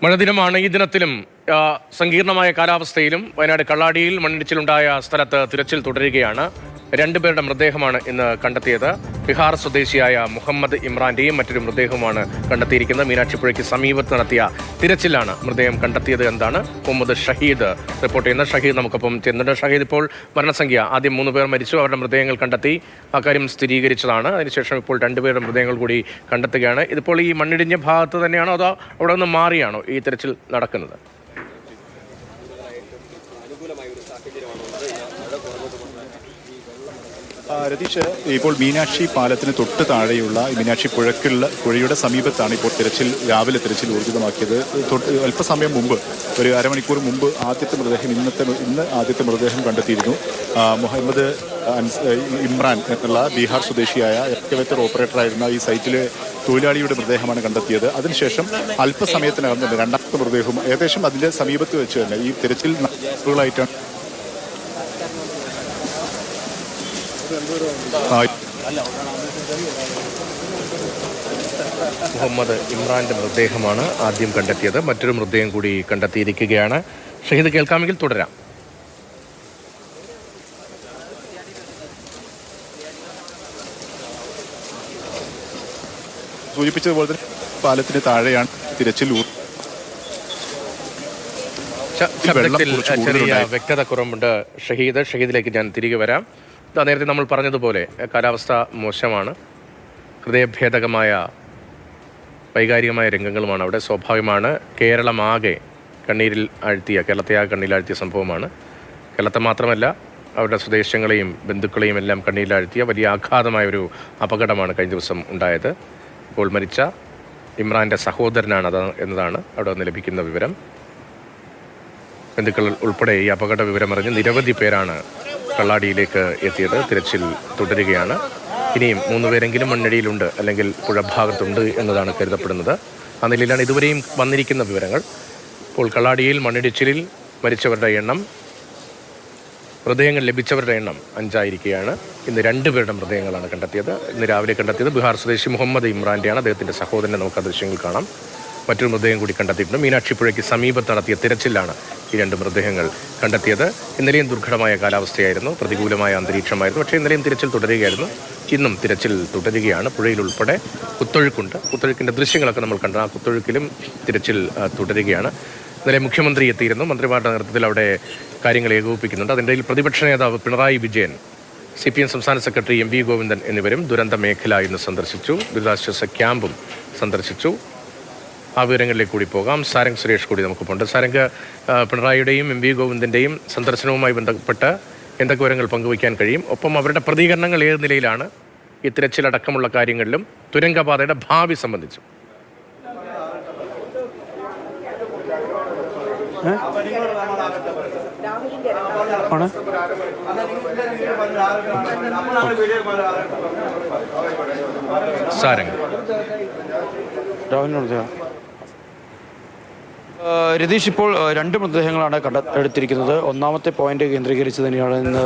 മഴദിനമാണ്. ഈ ദിനത്തിലും സങ്കീർണമായ കാലാവസ്ഥയിലും വയനാട് കള്ളാടിയിൽ മണ്ണിടിച്ചിലുണ്ടായ സ്ഥലത്ത് തിരച്ചിൽ തുടരുകയാണ്. രണ്ടുപേരുടെ മൃതദേഹമാണ് ഇന്ന് കണ്ടെത്തിയത്. ബീഹാർ സ്വദേശിയായ മുഹമ്മദ് ഇമ്രാന്റെയും മറ്റൊരു മൃതദേഹവുമാണ് കണ്ടെത്തിയിരിക്കുന്നത്. മീനാക്ഷിപ്പുഴയ്ക്ക് സമീപത്ത് നടത്തിയ തിരച്ചിലാണ് മൃതദേഹം കണ്ടെത്തിയത് എന്നാണ് മുഹമ്മദ് ഷഹീദ് റിപ്പോർട്ട് ചെയ്യുന്നത്. ഷഹീദ് നമുക്കൊപ്പം ചെന്നിട്ട്. ഷഹീദ്, ഇപ്പോൾ മരണസംഖ്യ ആദ്യം 3 പേർ മരിച്ചു, അവരുടെ മൃതദേഹങ്ങൾ കണ്ടെത്തി, അക്കാര്യം സ്ഥിരീകരിച്ചതാണ്. അതിനുശേഷം ഇപ്പോൾ 2 പേരുടെ മൃതദേഹങ്ങൾ കൂടി കണ്ടെത്തുകയാണ്. ഇതിപ്പോൾ ഈ മണ്ണിടിഞ്ഞ ഭാഗത്ത് തന്നെയാണോ അതോ അവിടെ നിന്ന് മാറിയാണോ ഈ തിരച്ചിൽ നടക്കുന്നത്? രതീഷ്, ഇപ്പോൾ മീനാക്ഷി പാലത്തിന് തൊട്ട് താഴെയുള്ള മീനാക്ഷി പുഴയുടെ സമീപത്താണ് ഇപ്പോൾ രാവിലെ തിരച്ചിൽ ഊർജിതമാക്കിയത്. അല്പസമയം മുമ്പ്, ഒരു അരമണിക്കൂർ മുമ്പ് ഇന്ന് ആദ്യത്തെ മൃതദേഹം കണ്ടെത്തിയിരുന്നു. മുഹമ്മദ് ഇമ്രാൻ എന്നുള്ള ബീഹാർ സ്വദേശിയായ എക്സ്കവേറ്റർ ഓപ്പറേറ്ററായിരുന്ന ഈ സൈറ്റിലെ തൊഴിലാളിയുടെ മൃതദേഹമാണ് കണ്ടെത്തിയത്. അതിനുശേഷം അല്പസമയത്തിനകം തന്നെ രണ്ടാമത്തെ മൃതദേഹവും ഏകദേശം അതിന്റെ സമീപത്ത് വെച്ച് തന്നെ ഈ തിരച്ചിൽ ായിട്ടാണ് മുഹമ്മദ് ഇമ്രാന്റെ മൃതദേഹമാണ് ആദ്യം കണ്ടെത്തിയത്. മറ്റൊരു മൃതദേഹം കൂടി കണ്ടെത്തിയിരിക്കുകയാണ്. ഷഹീദ്, കേൾക്കാമെങ്കിൽ തുടരാം. സൂചിപ്പിച്ചതുപോലെ തന്നെ പാലത്തിന് താഴെയാണ് തിരച്ചിൽ. ശബ്ദത്തിൽ ചെറിയ വ്യക്തത കുറവുണ്ട് ഷഹീദിലേക്ക് ഞാൻ തിരികെ വരാം. നേരത്തെ നമ്മൾ പറഞ്ഞതുപോലെ കാലാവസ്ഥ മോശമാണ്, ഹൃദയഭേദകമായ വൈകാരികമായ രംഗങ്ങളുമാണ് അവിടെ. സ്വാഭാവികമാണ്. കേരളത്തെ കണ്ണീരിൽ ആഴ്ത്തിയ സംഭവമാണ്. കേരളത്തെ മാത്രമല്ല, അവരുടെ സ്വദേശങ്ങളെയും ബന്ധുക്കളെയും എല്ലാം കണ്ണീരിലാഴ്ത്തിയ വലിയ ആഘാതമായൊരു അപകടമാണ് കഴിഞ്ഞ ദിവസം ഉണ്ടായത്. ഇപ്പോൾ മരിച്ച ഇമ്രാന്റെ സഹോദരനാണ് എന്നതാണ് അവിടെ നിന്ന് ലഭിക്കുന്ന വിവരം. ബന്ധുക്കൾ ഉൾപ്പെടെ ഈ അപകട വിവരമറിഞ്ഞ് നിരവധി പേരാണ് കള്ളാടിയിലേക്ക് എത്തിയത്. തിരച്ചിൽ തുടരുകയാണ്. ഇനിയും 3 പേരെങ്കിലും മണ്ണിടിയിലുണ്ട്, അല്ലെങ്കിൽ പുഴഭാഗത്തുണ്ട് എന്നതാണ് കരുതപ്പെടുന്നത്. ആ നിലയിലാണ് ഇതുവരെയും വന്നിരിക്കുന്ന വിവരങ്ങൾ. ഇപ്പോൾ കള്ളാടിയിൽ മണ്ണിടിച്ചിലിൽ മരിച്ചവരുടെ എണ്ണം, മൃതദേഹങ്ങൾ ലഭിച്ചവരുടെ എണ്ണം 5 ആയിരിക്കുകയാണ്. ഇന്ന് 2 പേരുടെ മൃതദേഹങ്ങളാണ് കണ്ടെത്തിയത്. ഇന്ന് രാവിലെ കണ്ടെത്തിയത് ബീഹാർ സ്വദേശി മുഹമ്മദ് ഇമ്രാന്റെയാണ്. അദ്ദേഹത്തിൻ്റെ സഹോദരനെ നമുക്ക് ആ ദൃശ്യങ്ങൾ കാണാം. മറ്റൊരു മൃതദേഹം കൂടി കണ്ടെത്തിയിട്ടുണ്ട്. മീനാക്ഷിപ്പുഴയ്ക്ക് സമീപത്ത് നടത്തിയ തിരച്ചിലാണ് ഈ 2 മൃതദേഹങ്ങൾ കണ്ടെത്തിയത്. ഇന്നലെയും ദുർഘടമായ കാലാവസ്ഥയായിരുന്നു, പ്രതികൂലമായ അന്തരീക്ഷമായിരുന്നു. പക്ഷേ ഇന്നലെയും തിരച്ചിൽ തുടരുകയായിരുന്നു. ഇന്നും തിരച്ചിൽ തുടരുകയാണ്. പുഴയിൽ ഉൾപ്പെടെ കുത്തൊഴുക്കുണ്ട്. കുത്തൊഴുക്കിൻ്റെ ദൃശ്യങ്ങളൊക്കെ നമ്മൾ കണ്ട ആ കുത്തൊഴുക്കിലും തിരച്ചിൽ തുടരുകയാണ്. ഇന്നലെ മുഖ്യമന്ത്രി എത്തിയിരുന്നു. മന്ത്രിമാരുടെ നേതൃത്വത്തിൽ അവിടെ കാര്യങ്ങൾ ഏകോപിപ്പിക്കുന്നുണ്ട്. അതിൻ്റെ പ്രതിപക്ഷ നേതാവ് പിണറായി വിജയൻ, CPM സംസ്ഥാന സെക്രട്ടറി MV ഗോവിന്ദൻ എന്നിവരും ദുരന്ത മേഖല ഇന്ന് സന്ദർശിച്ചു. ദുരിതാശ്വാസ ക്യാമ്പും സന്ദർശിച്ചു. ആ വിവരങ്ങളിലേക്ക് കൂടി പോകാം. സാരംഗ് സുരേഷ് കൂടി നമുക്കൊപ്പമുണ്ട്. സാരംഗ്, പിണറായിയുടെയും MV ഗോവിന്ദൻ്റെയും സന്ദർശനവുമായി ബന്ധപ്പെട്ട് എന്തൊക്കെ വിവരങ്ങൾ പങ്കുവയ്ക്കാൻ കഴിയും? ഒപ്പം അവരുടെ പ്രതികരണങ്ങൾ ഏത് നിലയിലാണ് ഈ തിരച്ചിലടക്കമുള്ള കാര്യങ്ങളിലും തുരങ്കപാതയുടെ ഭാവി സംബന്ധിച്ചും? സാരംഗ്, രതീഷ്, ഇപ്പോൾ 2 മൃതദേഹങ്ങളാണ് എടുത്തിരിക്കുന്നത്. ഒന്നാമത്തെ പോയിന്റ് കേന്ദ്രീകരിച്ച് തന്നെയാണ് ഇന്ന്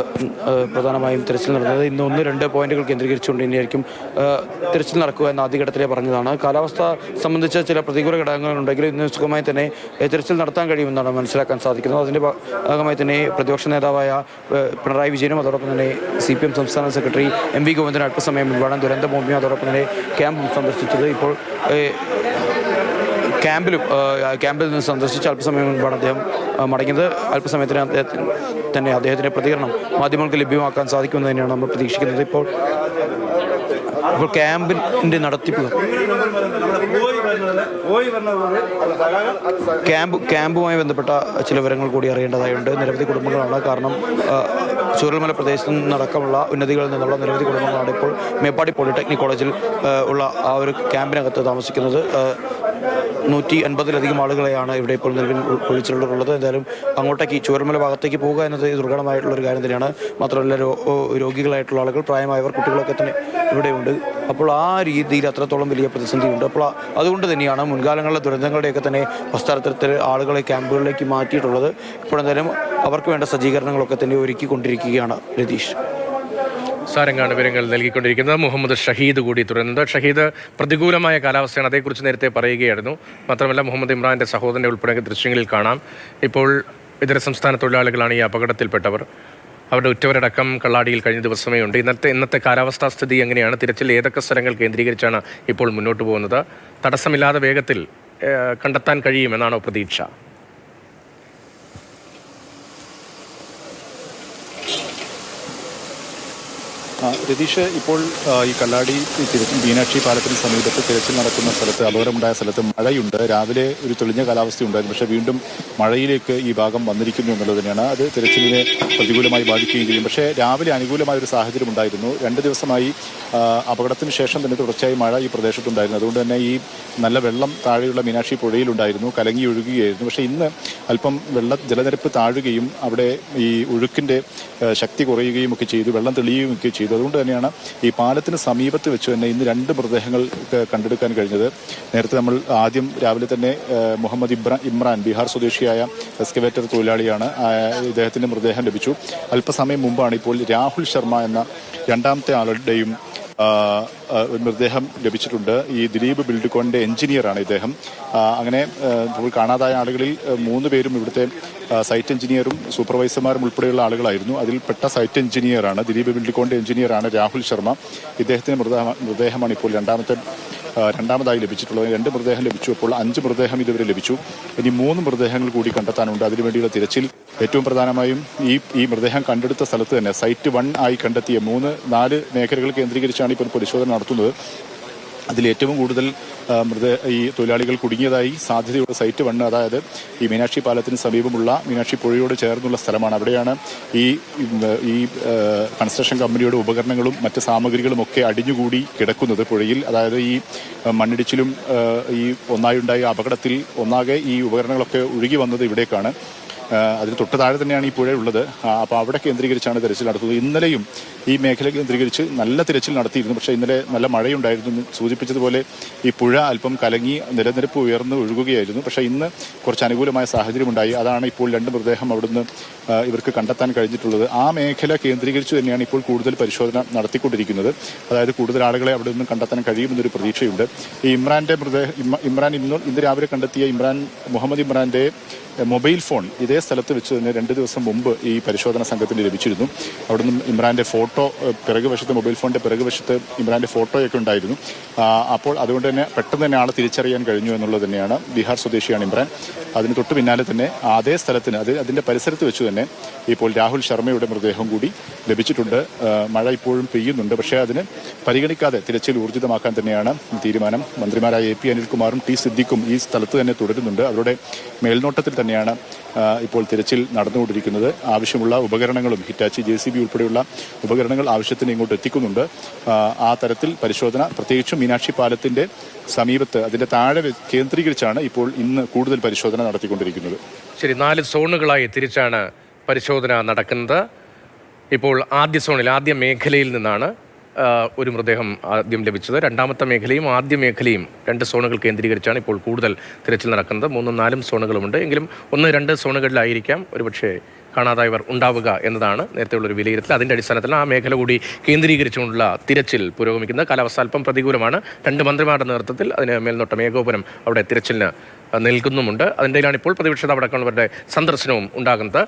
പ്രധാനമായും തിരച്ചിൽ നടന്നത്. ഇന്ന് 1-2 പോയിന്റുകൾ കേന്ദ്രീകരിച്ചുകൊണ്ട് തന്നെയായിരിക്കും തിരച്ചിൽ നടക്കുക എന്ന് ആദ്യഘട്ടത്തിലേ പറഞ്ഞതാണ്. കാലാവസ്ഥ സംബന്ധിച്ച ചില പ്രതികൂല ഘടകങ്ങളുണ്ടെങ്കിലും ഇന്ന് സുഖമായി തന്നെ തിരച്ചിൽ നടത്താൻ കഴിയുമെന്നാണ് മനസ്സിലാക്കാൻ സാധിക്കുന്നത്. അതിൻ്റെ ഭാഗമായി തന്നെ പ്രതിപക്ഷ നേതാവായ പിണറായി വിജയനും അതോടൊപ്പം തന്നെ CPM സംസ്ഥാന സെക്രട്ടറി MV ഗോവിന്ദൻ അല്പസമയം മുൻപാണ് ദുരന്തഭൂമിയും അതോടൊപ്പം തന്നെ ക്യാമ്പും സന്ദർശിച്ചത്. ഇപ്പോൾ ക്യാമ്പിൽ നിന്ന് സന്ദർശിച്ച് അല്പസമയം മുൻപാണ് അദ്ദേഹം മടങ്ങിയത്. അല്പസമയത്തിന് അദ്ദേഹത്തിൻ്റെ പ്രതികരണം മാധ്യമങ്ങൾക്ക് ലഭ്യമാക്കാൻ സാധിക്കുമെന്ന് തന്നെയാണ് നമ്മൾ പ്രതീക്ഷിക്കുന്നത്. ഇപ്പോൾ ക്യാമ്പിൻ്റെ നടത്തിപ്പ് ക്യാമ്പുമായി ബന്ധപ്പെട്ട ചില വിവരങ്ങൾ കൂടി അറിയേണ്ടതായുണ്ട്. നിരവധി കുടുംബങ്ങളാണ്. കാരണം ചൂരൽമല പ്രദേശത്ത് നിന്നടക്കമുള്ള ഉന്നതികളിൽ നിന്നുള്ള നിരവധി കുടുംബങ്ങളാണ് ഇപ്പോൾ മേപ്പാടി പോളിടെക്നിക് കോളേജിൽ ഉള്ള ആ ഒരു ക്യാമ്പിനകത്ത് താമസിക്കുന്നത്. 150-ലധികം ആളുകളെയാണ് ഇവിടെ ഇപ്പോൾ നിലവിൽ ഒഴിച്ചിട്ടുള്ളത്. എന്തായാലും അങ്ങോട്ടേക്ക് ചൂരൽമല ഭാഗത്തേക്ക് പോകുക എന്നത് ദുർഘടമായിട്ടുള്ളൊരു കാര്യം തന്നെയാണ്. മാത്രമല്ല രോഗികളായിട്ടുള്ള ആളുകൾ, പ്രായമായവർ, കുട്ടികളൊക്കെ തന്നെ ഇവിടെയുണ്ട്. അപ്പോൾ ആ രീതിയിൽ അത്രത്തോളം വലിയ പ്രതിസന്ധിയുണ്ട്. അപ്പോൾ അതുകൊണ്ട് തന്നെയാണ് മുൻകാലങ്ങളിലെ ദുരന്തങ്ങളുടെയൊക്കെ തന്നെ പശ്ചാത്തലത്തിൽ ആളുകളെ ക്യാമ്പുകളിലേക്ക് മാറ്റിയിട്ടുള്ളത്. ഇപ്പോഴെന്തായാലും അവർക്ക് വേണ്ട സജ്ജീകരണങ്ങളൊക്കെ തന്നെ ഒരുക്കിക്കൊണ്ടിരിക്കുകയാണ്. രതീഷ്, സാരംഗാണ് വിവരങ്ങൾ നൽകിക്കൊണ്ടിരിക്കുന്നത്. മുഹമ്മദ് ഷഹീദ് കൂടി തുടരുന്നത്. ഷഹീദ്, പ്രതികൂലമായ കാലാവസ്ഥയാണ്, അതേക്കുറിച്ച് നേരത്തെ പറയുകയായിരുന്നു. മാത്രമല്ല മുഹമ്മദ് ഇമ്രാന്റെ സഹോദരൻ്റെ ഉൾപ്പെടെ ദൃശ്യങ്ങളിൽ കാണാം. ഇപ്പോൾ ഇതര സംസ്ഥാന തൊഴിലാളികളാണ് ഈ അപകടത്തിൽപ്പെട്ടവർ. അവരുടെ ഉറ്റവരടക്കം കള്ളാടിയിൽ കഴിഞ്ഞ ദിവസമേ ഉണ്ട്. ഇന്നത്തെ കാലാവസ്ഥാ സ്ഥിതി എങ്ങനെയാണ്? തിരച്ചിൽ ഏതൊക്കെ സ്ഥലങ്ങൾ കേന്ദ്രീകരിച്ചാണ് ഇപ്പോൾ മുന്നോട്ട് പോകുന്നത്? തടസ്സമില്ലാതെ വേഗത്തിൽ കണ്ടെത്താൻ കഴിയുമെന്നാണോ പ്രതീക്ഷ? രതീഷ്, ഇപ്പോൾ ഈ കള്ളാടി മീനാക്ഷി പാലത്തിന് സമീപത്ത് തിരച്ചിൽ നടക്കുന്ന സ്ഥലത്ത്, അപകടമുണ്ടായ സ്ഥലത്ത് മഴയുണ്ട്. രാവിലെ ഒരു തെളിഞ്ഞ കാലാവസ്ഥ ഉണ്ടായിരുന്നു, പക്ഷേ വീണ്ടും മഴയിലേക്ക് ഈ ഭാഗം വന്നിരിക്കുന്നു എന്നുള്ളത് തന്നെയാണ്. അത് തിരച്ചിലിനെ പ്രതികൂലമായി ബാധിക്കുകയും ചെയ്യും. പക്ഷേ രാവിലെ അനുകൂലമായ ഒരു സാഹചര്യം ഉണ്ടായിരുന്നു. 2 ദിവസമായി അപകടത്തിന് ശേഷം തന്നെ തുടർച്ചയായി മഴ ഈ പ്രദേശത്തുണ്ടായിരുന്നു. അതുകൊണ്ട് തന്നെ ഈ നല്ല വെള്ളം താഴെയുള്ള മീനാക്ഷി പുഴയിലുണ്ടായിരുന്നു, കലങ്ങി ഒഴുകുകയായിരുന്നു. പക്ഷേ ഇന്ന് അല്പം ജലനിരപ്പ് താഴുകയും അവിടെ ഈ ഒഴുക്കിൻ്റെ ശക്തി കുറയുകയും ഒക്കെ ചെയ്തു, വെള്ളം തെളിയുകയും ഒക്കെ ചെയ്തു. അതുകൊണ്ട് തന്നെയാണ് ഈ പാലത്തിന് സമീപത്ത് വെച്ച് തന്നെ ഇന്ന് 2 മൃതദേഹങ്ങൾ കണ്ടെടുക്കാൻ കഴിഞ്ഞത്. നേരത്തെ നമ്മൾ ആദ്യം രാവിലെ തന്നെ മുഹമ്മദ് ഇമ്രാൻ, ബീഹാർ സ്വദേശിയായ എക്സ്കവേറ്റർ തൊഴിലാളിയാണ്, ഇദ്ദേഹത്തിൻ്റെ മൃതദേഹം ലഭിച്ചു. അല്പസമയം മുമ്പാണ് ഇപ്പോൾ രാഹുൽ ശർമ്മ എന്ന 2ാമത്തെ ആളുടെയും മൃതദേഹം ലഭിച്ചിട്ടുണ്ട്. ഈ ദിലീപ് ബിൽഡ്കോണിൻ്റെ എഞ്ചിനീയറാണ് ഇദ്ദേഹം. അങ്ങനെ കാണാതായ ആളുകളിൽ 3 പേരും ഇവിടുത്തെ സൈറ്റ് എഞ്ചിനീയറും സൂപ്പർവൈസർമാരും ഉൾപ്പെടെയുള്ള ആളുകളായിരുന്നു. അതിൽപ്പെട്ട സൈറ്റ് എഞ്ചിനീയറാണ്, ദിലീപ് ബിൽഡ്കോണിൻ്റെ എഞ്ചിനീയറാണ് രാഹുൽ ശർമ്മ. ഇദ്ദേഹത്തിൻ്റെ മൃതദേഹമാണ് ഇപ്പോൾ രണ്ടാമതായി ലഭിച്ചിട്ടുള്ളത്. 2 മൃതദേഹം ലഭിച്ചു. അപ്പോൾ 5 മൃതദേഹം ഇതുവരെ ലഭിച്ചു. ഇനി 3 മൃതദേഹങ്ങൾ കൂടി കണ്ടെത്താനുണ്ട്. അതിനുവേണ്ടിയുള്ള തിരച്ചിൽ ഏറ്റവും പ്രധാനമായും ഈ മൃതദേഹം കണ്ടെടുത്ത സ്ഥലത്ത് തന്നെ സൈറ്റ് 1 ആയി കണ്ടെത്തിയ 3-4 മേഖലകൾ കേന്ദ്രീകരിച്ചാണ് ഇപ്പോൾ പരിശോധന നടത്തുന്നത്. അതിലേറ്റവും കൂടുതൽ ഈ തൊഴിലാളികൾ കുടുങ്ങിയതായി സാധ്യതയുള്ള സൈറ്റ് 1, അതായത് ഈ മീനാക്ഷി പാലത്തിന് സമീപമുള്ള മീനാക്ഷി പുഴയോട് ചേർന്നുള്ള സ്ഥലമാണ്. അവിടെയാണ് ഈ കൺസ്ട്രക്ഷൻ കമ്പനിയുടെ ഉപകരണങ്ങളും മറ്റ് സാമഗ്രികളും ഒക്കെ അടിഞ്ഞുകൂടി കിടക്കുന്നത് പുഴയിൽ. അതായത് ഈ മണ്ണിടിച്ചിലും ഈ ഒന്നായുണ്ടായ അപകടത്തിൽ ഒന്നാകെ ഈ ഉപകരണങ്ങളൊക്കെ ഒഴുകി വന്നത് ഇവിടേക്കാണ്. അതിന് തൊട്ട് താഴെ തന്നെയാണ് ഈ പുഴ ഉള്ളത്. അപ്പോൾ അവിടെ കേന്ദ്രീകരിച്ചാണ് തിരച്ചിൽ നടത്തുന്നത്. ഇന്നലെയും ഈ മേഖല കേന്ദ്രീകരിച്ച് നല്ല തിരച്ചിൽ നടത്തിയിരുന്നു. പക്ഷേ ഇന്നലെ നല്ല മഴയുണ്ടായിരുന്നു. സൂചിപ്പിച്ചതുപോലെ ഈ പുഴ അല്പം കലങ്ങി നിലനിരപ്പ് ഉയർന്ന് ഒഴുകുകയായിരുന്നു. പക്ഷേ ഇന്ന് കുറച്ച് അനുകൂലമായ സാഹചര്യമുണ്ടായി. അതാണ് ഇപ്പോൾ 2 മൃതദേഹം അവിടുന്ന് ഇവർക്ക് കണ്ടെത്താൻ കഴിഞ്ഞിട്ടുള്ളത്. ആ മേഖല കേന്ദ്രീകരിച്ച് തന്നെയാണ് ഇപ്പോൾ കൂടുതൽ പരിശോധന നടത്തിക്കൊണ്ടിരിക്കുന്നത്. അതായത് കൂടുതൽ ആളുകളെ അവിടെ നിന്ന് കണ്ടെത്താൻ കഴിയുമെന്നൊരു പ്രതീക്ഷയുണ്ട്. ഈ ഇമ്രാൻ ഇന്ന് രാവിലെ കണ്ടെത്തിയ മുഹമ്മദ് ഇമ്രാന്റെ മൊബൈൽ ഫോൺ ഇതേ സ്ഥലത്ത് വെച്ച് തന്നെ 2 ദിവസം മുമ്പ് ഈ പരിശോധന സംഘത്തിന് ലഭിച്ചിരുന്നു. അവിടുന്ന് ഇമ്രാന്റെ ഫോട്ടോ പിറകുവശത്ത്, മൊബൈൽ ഫോണിന്റെ പിറകുവശത്ത് ഇമ്രാന്റെ ഫോട്ടോയൊക്കെ ഉണ്ടായിരുന്നു. അപ്പോൾ അതുകൊണ്ട് തന്നെ പെട്ടെന്ന് തന്നെ ആളെ തിരിച്ചറിയാൻ കഴിഞ്ഞു എന്നുള്ളത് തന്നെയാണ്. ബീഹാർ സ്വദേശിയാണ് ഇമ്രാൻ. അതിന് തൊട്ട് പിന്നാലെ തന്നെ അതേ സ്ഥലത്തിന് അതിന്റെ പരിസരത്ത് വെച്ച് തന്നെ ഇപ്പോൾ രാഹുൽ ശർമ്മയുടെ മൃതദേഹം കൂടി ലഭിച്ചിട്ടുണ്ട്. മഴ ഇപ്പോഴും പെയ്യുന്നുണ്ട്, പക്ഷേ അതിന് പരിഗണിക്കാതെ തിരച്ചിൽ ഊർജിതമാക്കാൻ തന്നെയാണ് തീരുമാനം. മന്ത്രിമാരായ AP അനിൽകുമാറും T സിദ്ദിഖും ഈ സ്ഥലത്ത് തന്നെ തുടരുന്നുണ്ട്. അവരുടെ മേൽനോട്ടത്തിൽ തന്നെയാണ് ഇപ്പോൾ തിരച്ചിൽ നടന്നുകൊണ്ടിരിക്കുന്നത്. ആവശ്യമുള്ള ഉപകരണങ്ങളും ഹിറ്റാച്ചി, JCB ഉൾപ്പെടെയുള്ള ഉപകരണങ്ങൾ ആവശ്യത്തിന് ഇങ്ങോട്ട് എത്തിക്കുന്നുണ്ട്. ആ തരത്തിൽ പരിശോധന, പ്രത്യേകിച്ചും മീനാക്ഷി പാലത്തിന്റെ സമീപത്ത് അതിന്റെ താഴെ കേന്ദ്രീകരിച്ചാണ് ഇപ്പോൾ ഇന്ന് കൂടുതൽ പരിശോധന നടത്തിക്കൊണ്ടിരിക്കുന്നത്. ശരി, 4 സോണുകളായി തിരിച്ചാണ് പരിശോധന നടക്കുന്നത്. ഇപ്പോൾ ആദ്യ മേഖലയിൽ നിന്നാണ് ഒരു മൃതദേഹം ആദ്യം ലഭിച്ചത്. 2ാമത്തെ മേഖലയും ആദ്യ മേഖലയും 2 സോണുകൾ കേന്ദ്രീകരിച്ചാണ് ഇപ്പോൾ കൂടുതൽ തിരച്ചിൽ നടക്കുന്നത്. 3-4 സോണുകളുമുണ്ട്. എങ്കിലും 1-2 സോണുകളിലായിരിക്കാം ഒരുപക്ഷെ കാണാതായവർ ഉണ്ടാവുക എന്നതാണ് നേരത്തെയുള്ളൊരു വിലയിരുത്തൽ. അതിൻ്റെ അടിസ്ഥാനത്തിൽ ആ മേഖല കൂടി കേന്ദ്രീകരിച്ചുകൊണ്ടുള്ള തിരച്ചിൽ പുരോഗമിക്കുന്നത്. കാലാവസ്ഥ അല്പം പ്രതികൂലമാണ്. 2 മന്ത്രിമാരുടെ നേതൃത്വത്തിൽ അതിന് മേൽനോട്ടം, ഏകോപനം അവിടെ തിരച്ചിലിന് നൽകുന്നുമുണ്ട്. അതിൻ്റെയിലാണ് ഇപ്പോൾ പ്രതിപക്ഷ അടക്കമുള്ളവരുടെ സന്ദർശനവും ഉണ്ടാകുന്നത്.